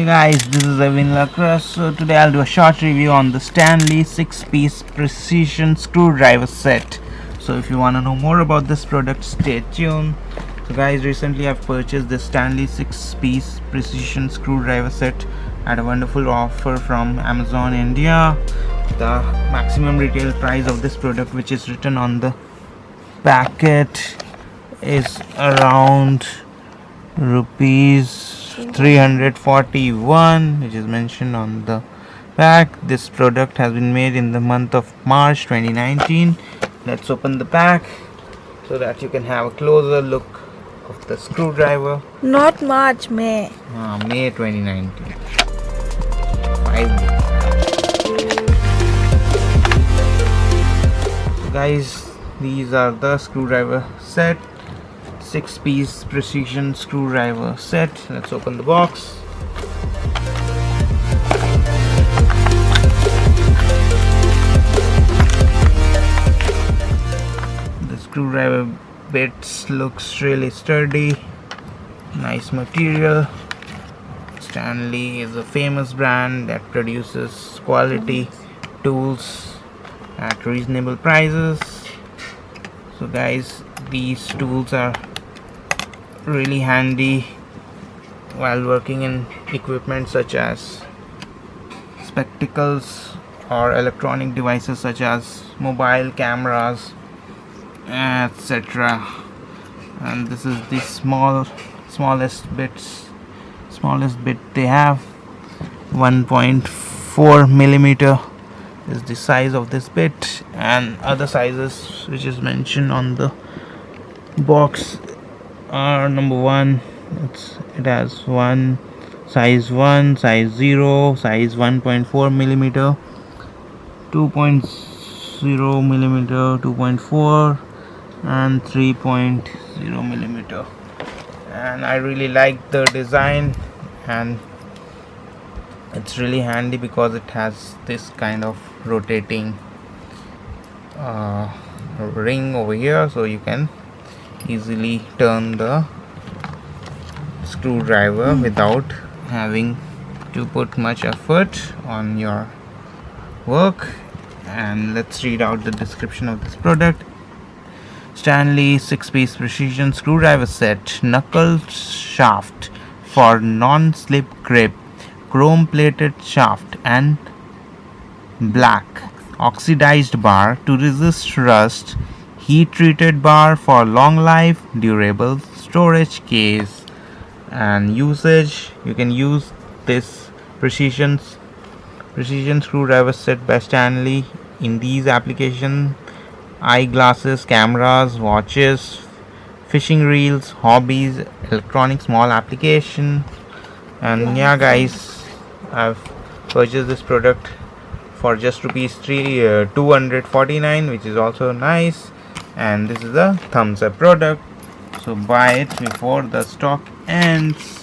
Hey guys, this is Evewin Lakra. So today I'll do a short review on the Stanley 6-piece precision screwdriver set. So if you want to know more about this product, stay tuned. So guys, recently I've purchased this Stanley 6-piece precision screwdriver set at a wonderful offer from Amazon India. The maximum retail price of this product, which is written on the packet, is around rupees 341, which is mentioned on the pack. This product has been made in the month of March 2019. Let's open the pack so that you can have a closer look of the screwdriver. Not March, May. May 2019. 5 days. So guys, these are the screwdriver set. 6-piece precision screwdriver set. Let's open the box. The screwdriver bits looks really sturdy, nice material. Stanley is a famous brand that produces quality tools at reasonable prices. So guys, these tools are really handy while working in equipment such as spectacles or electronic devices such as mobile cameras, etc. And this is the smallest bit they have. 1.4 millimeter is the size of this bit, and other sizes which is mentioned on the box are: number 1, it has size 1, size 0, size 1.4 millimeter, 2.0 millimeter, 2.4, and 3.0 millimeter. And I really like the design, and it's really handy because it has this kind of rotating ring over here, so you can easily turn the screwdriver without having to put much effort on your work. And let's read out the description of this product. Stanley 6-piece precision screwdriver set, knuckle shaft for non-slip grip, chrome plated shaft and black oxidized bar to resist rust, heat treated bar for long life, durable storage case. And usage: you can use this precision screwdriver set by Stanley in these applications: eyeglasses, cameras, watches, fishing reels, hobbies, electronic small application. And yeah guys, I've purchased this product for just rupees 249, which is also nice. And this is a thumbs up product, so buy it before the stock ends.